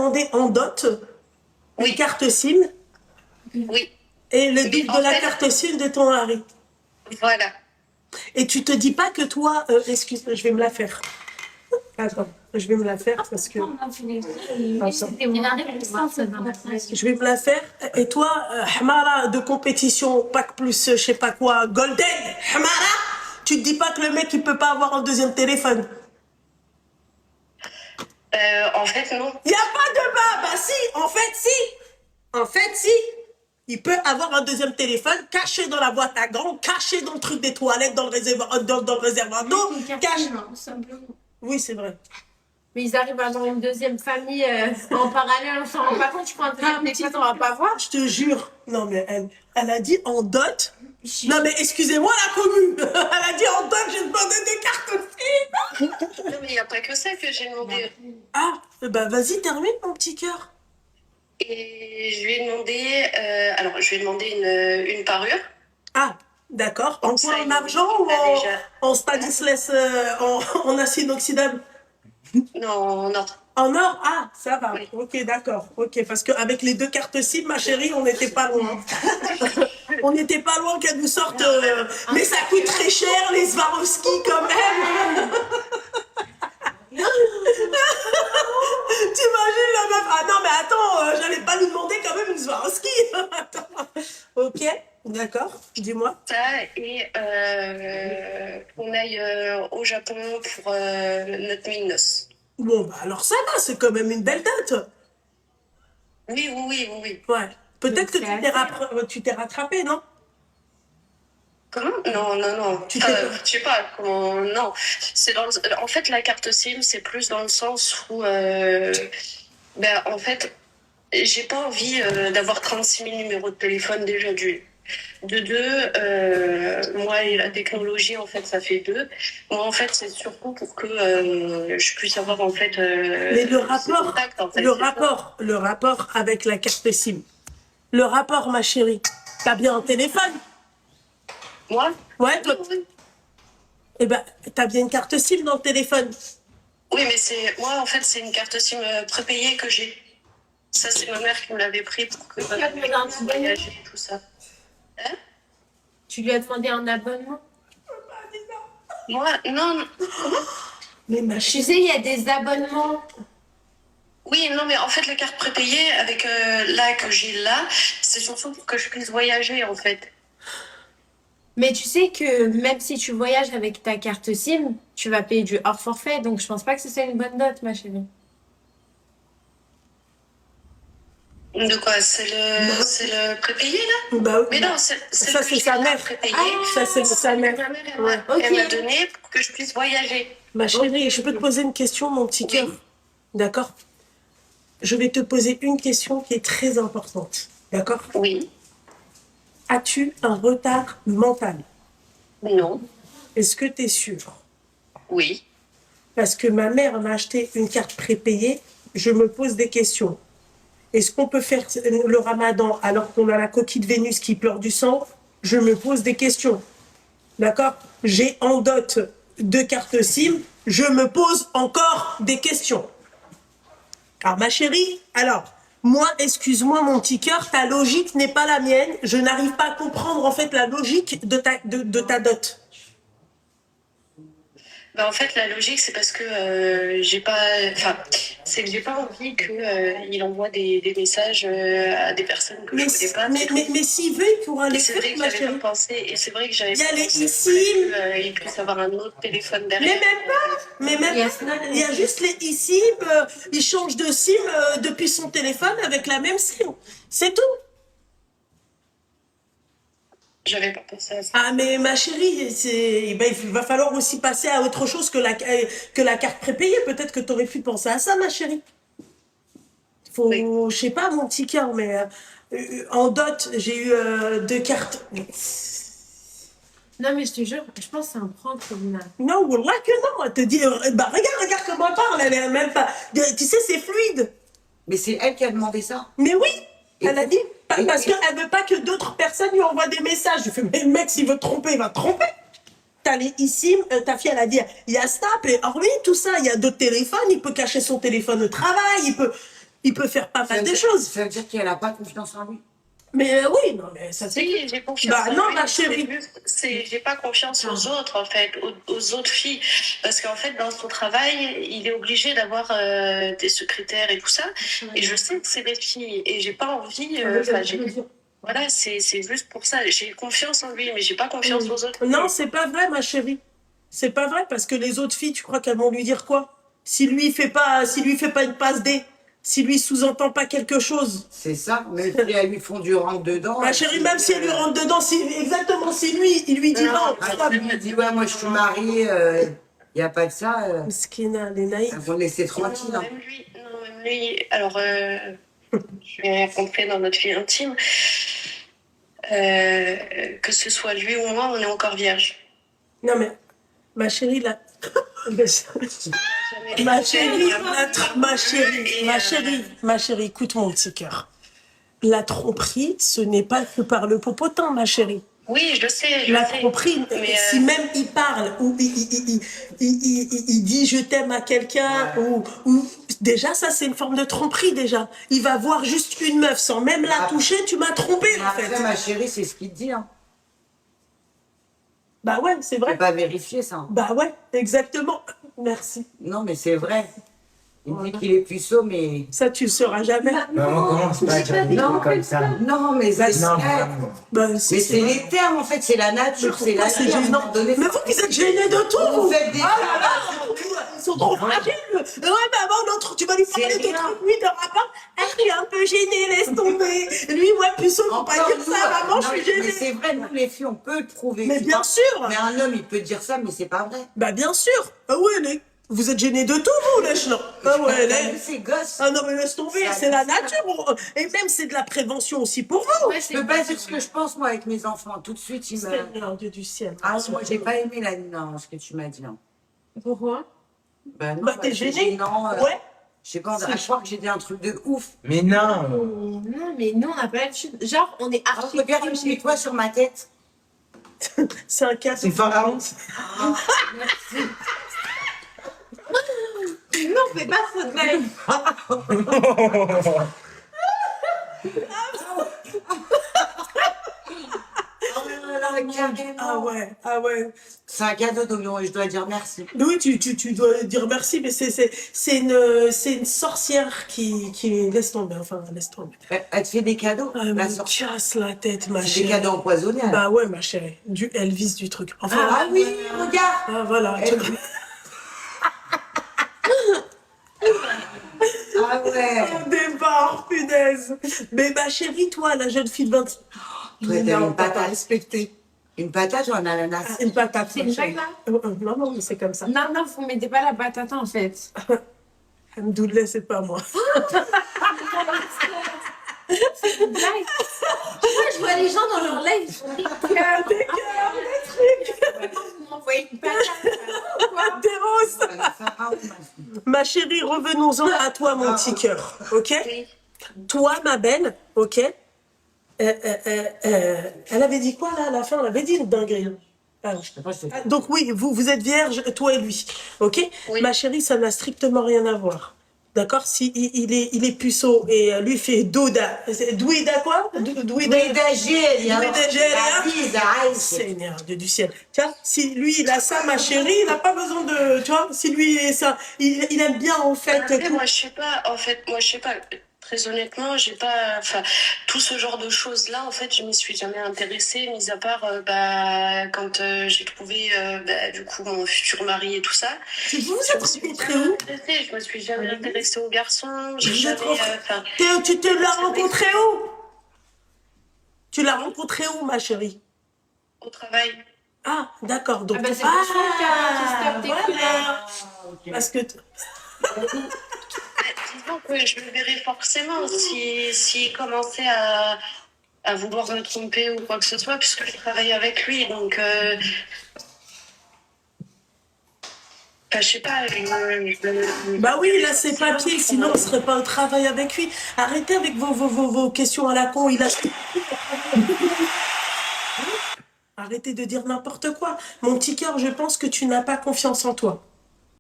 demandé en dot une carte SIM Oui. et le Oui, double en de la fait- carte SIM de ton mari. Voilà. Et tu te dis pas que toi, excuse-moi, je vais me la faire. Attends, je vais me la faire parce que. Attends. Je vais me la faire. Et toi, Hamara de compétition, pack plus, je sais pas quoi, Golden, Hamara, tu te dis pas que le mec il peut pas avoir un deuxième téléphone? En fait, non. Il y a pas de bas, bah si, en fait si. En fait si. Il peut avoir un deuxième téléphone caché dans la boîte à gants, caché dans le truc des toilettes, dans le réservoir, dans le réservoir d'eau. Caché. Oui, c'est vrai. Mais ils arrivent à avoir une deuxième famille en parallèle, on s'en rend pas compte, tu prends un deuxième téléphone, on va pas voir. Je te jure. Non, mais elle a dit en dot. Non, mais excusez-moi la commune. Elle a dit en dot, j'ai demandé des cartes aussi. Non, mais il n'y a pas que ça que j'ai demandé. Ah, bah vas-y, termine mon petit cœur. Et je lui ai demandé, je lui ai demandé une parure. Ah, d'accord. En quoi, Ça, en argent ou déjà. en Stanislas, en acier inoxydable? Non, non. En or? Ah, ça va. Oui. Ok, d'accord. Ok, parce qu'avec les deux cartes SIM, ma chérie, on n'était pas loin. On n'était pas loin qu'elle nous sorte. Mais ça coûte très cher, les Swarovski, quand même. T'imagines la meuf? Ah non, mais attends, j'allais pas lui demander quand même une Swarovski. Attends. Ok, d'accord. Dis-moi. Ça, et qu'on aille au Japon pour notre nuit de noces. Bon, bah alors ça va, c'est quand même une belle date. Oui, oui, oui, oui, oui. Ouais. Peut-être que tu t'es rattrapé, non? Comment? Non, non, non. Tu Je sais pas comment. Non. C'est en fait, la carte SIM, c'est plus dans le sens où, en fait, j'ai pas envie d'avoir 36 000 numéros de téléphone déjà d'une. De deux, moi et la technologie, en fait, ça fait deux. Moi, en fait, c'est surtout pour que je puisse avoir, en fait, Mais le rapport, contact, en fait, le rapport avec la carte SIM. Le rapport, ma chérie. T'as bien un téléphone? Moi? Ouais, toi. Oui. Eh ben, t'as bien une carte SIM dans le téléphone. Oui, mais moi, en fait, c'est une carte SIM prépayée que j'ai. Ça, c'est ma mère qui me l'avait pris pour que je puisse voyager et tout ça. Hein? Tu lui as demandé un abonnement? Moi, non. Mais ma Tu chérie. sais, il y a des abonnements. Oui, non, mais en fait, la carte prépayée avec là que j'ai là, c'est surtout pour que je puisse voyager, en fait. Mais tu sais que même si tu voyages avec ta carte SIM, tu vas payer du hors forfait, donc je pense pas que ce soit une bonne note, ma chérie. De quoi? C'est le prépayé, là? Bah, Mais non, c'est ça, que c'est j'ai sa là, mère. prépayé. Ça, c'est sa mère. Ma mère, Ouais. elle m'a donné pour que je puisse voyager. Ma chérie, je peux te poser une question, mon petit cœur? D'accord? Je vais te poser une question qui est très importante. D'accord? Oui. As-tu un retard mental? Non. Est-ce que tu es sûre? Oui. Parce que ma mère m'a acheté une carte prépayée, je me pose des questions. Est-ce qu'on peut faire le ramadan alors qu'on a la coquille de Vénus qui pleure du sang? Je me pose des questions. D'accord? J'ai en dot 2 cartes SIM, je me pose encore des questions. Alors ma chérie, moi, excuse-moi mon petit cœur, ta logique n'est pas la mienne. Je n'arrive pas à comprendre en fait la logique de ta dot. Bah, en fait, la logique, c'est parce que c'est que j'ai pas envie qu'il envoie des messages à des personnes que je connais pas. Mais s'il veut, il pourra Et les c'est faire, vrai que ma j'avais chérie. pas pensé, et c'est vrai que j'avais Il y a pas les pensé eSIM. qu'il puisse avoir un autre téléphone Mais derrière. même pas. Mais même pas. Il y a juste les eSIM. Il change de SIM depuis son téléphone avec la même SIM. C'est tout. J'avais pas pensé à ça. Ah mais ma chérie, il va falloir aussi passer à autre chose que la carte prépayée. Peut-être que tu aurais pu penser à ça, ma chérie. Oui. Je sais pas, mon petit cœur, mais en dot, j'ai eu 2 cartes. Non, mais je te jure, je pense que c'est un prank, Romina. Non, wallah que non. Elle te dit, regarde comment elle parle. Elle est même pas. Tu sais, c'est fluide. Mais c'est elle qui a demandé ça. Mais oui, elle a dit. Et- Parce qu'elle veut pas que d'autres personnes lui envoient des messages. Je fais, mais le mec, s'il veut te tromper, il va te tromper. T'as les eSIM, ta fille, elle a dit, il y a Snap, et hormis tout ça, il y a d'autres téléphones, il peut cacher son téléphone au travail, il peut. Il peut faire pas Ça mal veut de dire- choses. Ça veut dire qu'elle n'a pas confiance en lui. Mais oui, non, mais ça c'est... Si, j'ai confiance Bah en non, lui, ma c'est chérie. juste- j'ai pas confiance aux autres, en fait, aux autres filles. Parce qu'en fait, dans son travail, il est obligé d'avoir des secrétaires et tout ça. Et je sais que c'est des filles. Et j'ai pas envie. Voilà, c'est juste pour ça. J'ai confiance en lui, mais j'ai pas confiance aux autres. Non, c'est pas vrai, ma chérie. C'est pas vrai, parce que les autres filles, tu crois qu'elles vont lui dire quoi? Si lui il fait pas une passe D, si lui sous-entend pas quelque chose. C'est ça, même si elles lui font du rentre dedans. Ma chérie, même si elle lui rentre dedans, exactement, si lui, il lui dit non. Elle me dit, ouais, moi je suis mariée, il n'y a pas de ça. Skina, les naïfs. Elles vont le laisser tranquille. Non, hein. même lui, alors, je vais rentrer dans notre vie intime. Que ce soit lui ou moi, on est encore vierge. Non, mais, ma chérie, là. Ma chérie, écoute mon petit cœur. La tromperie, ce n'est pas que par le popotin, ma chérie. Oui, je le sais. La tromperie, mais, si même il parle ou il dit je t'aime à quelqu'un ou déjà ça c'est une forme de tromperie déjà. Il va voir juste une meuf sans même la toucher, tu m'as trompé en Après, fait. ma chérie, c'est ce qu'il dit. Hein. Bah ouais, c'est Faut vrai. pas vérifier ça. Bah ouais, exactement. Merci. Non, mais c'est vrai. Il dit qu'il est puceau, mais. Ça tu le sauras jamais. Maman, commence pas à dire des trucs comme ça. Non, mais c'est Non, vrai. vraiment. Bah, Mais c'est les termes, en fait, c'est la nature, c'est la c'est vie, à un gênant. moment donné. Mais vous êtes gênés de tout. Vous faites des Ah là là, ils sont trop fragiles. Ouais, maman, l'autre, tu vas lui parler de rien. trucs, lui, de rapport. Ah, je suis un peu gênée, laisse tomber. Lui, ouais, puceau, faut pas dire ça, maman, je suis Mais gênée. c'est vrai, nous, les filles, on peut le prouver. Mais tu bien vois. sûr. Mais un homme, il peut dire ça, mais c'est pas vrai. Bah, bien sûr. Ah ouais, vous êtes gênés de tout, vous, les chenons. Ah ouais, T'as vu ces gosses. Ah non, mais laisse tomber, Ça c'est la dit ça. nature. Et même, c'est de la prévention aussi pour vous. Ouais, Je peux pas dire ce que je pense, moi, avec mes enfants. Tout de suite, ils me. Seigneur Dieu du ciel. Ah, moi, j'ai pas aimé ce que tu m'as dit. Hein. Pourquoi? Ben non, Bah, t'es c'est gênée. gênant, Ouais. Je sais pas, je crois que j'ai dit un truc de ouf. Mais non. Non, mais nous, on n'a pas l'habitude. Genre, on est Ah, archi. regarde, il me met toi sur ma tête. C'est un cas. C'est pharaon. Non, on fait pas faute blague. Ah ouais, ah ouais. C'est un cadeau, donc je dois dire merci. Oui, tu dois dire merci, mais c'est une sorcière qui laisse tomber, enfin, laisse tomber. Elle te fait des cadeaux, Ah, la me sorcière. casse la tête, ma C'est des chérie. cadeaux empoisonnés. alors. Bah ouais, ma chérie, du Elvis du truc. Enfin, Ah oui, regarde. ah, voilà. Elle- Ah ouais. On débarque, punaise. Mais ma chérie, toi, la jeune fille de 20 Toi, t'as non, une t'as pas patate. respecté. Une patate ou un ananas? Une patate. C'est ma une chérie. blague, là Non, non, mais c'est comme ça. Non, non, vous mettez pas la patate en fait. Hamdoullah, c'est pas moi. C'est une blague. Moi, je vois les gens dans leur live, ils font des cœurs, Des cœurs, des trucs, vous m'envoyez une patate. Pourquoi? des roses. Ma chérie, revenons-en à toi, mon petit cœur. Ok? Oui. Toi, ma belle, ok? Elle avait dit quoi là à la fin? Elle avait dit une dinguerie. Ah, donc oui, vous êtes vierge, toi et lui, ok? Oui. Ma chérie, ça n'a strictement rien à voir. D'accord? Si il est puceau et lui fait douda, douida quoi? Douida. Douida Gélia. Douida Gélia. Lisa, Seigneur Dieu du ciel. Tu vois, si lui il a ça, ma chérie, il n'a pas besoin de. Tu vois, si lui est ça, il aime bien en fait. Après, moi, je sais pas. En fait, moi, je sais pas. Très honnêtement, j'ai pas. Enfin, tout ce genre de choses-là, en fait, je m'y suis jamais intéressée, mis à part quand j'ai trouvé du coup mon futur mari et tout ça. Vous vous Je êtes me suis rencontrés jamais où? intéressée. Je me suis jamais intéressée aux garçons. J'ai Vous jamais. êtes rencontrés- Enfin, Tu te l'as rencontré où? Tu l'as rencontré où, ma chérie? au travail. Ah, d'accord. Donc, Ah bah, c'est pour ça que t'as un petit stop tes voilà. couleurs. Parce que Disons que je le verrais forcément s'il commençait à vouloir me tromper ou quoi que ce soit, puisque je travaille avec lui. Donc, je sais pas. bah oui, il a ses papiers, sinon on serait pas au travail avec lui. Arrêtez avec vos questions à la con. Il a. Arrêtez de dire n'importe quoi. Mon petit cœur, je pense que tu n'as pas confiance en toi.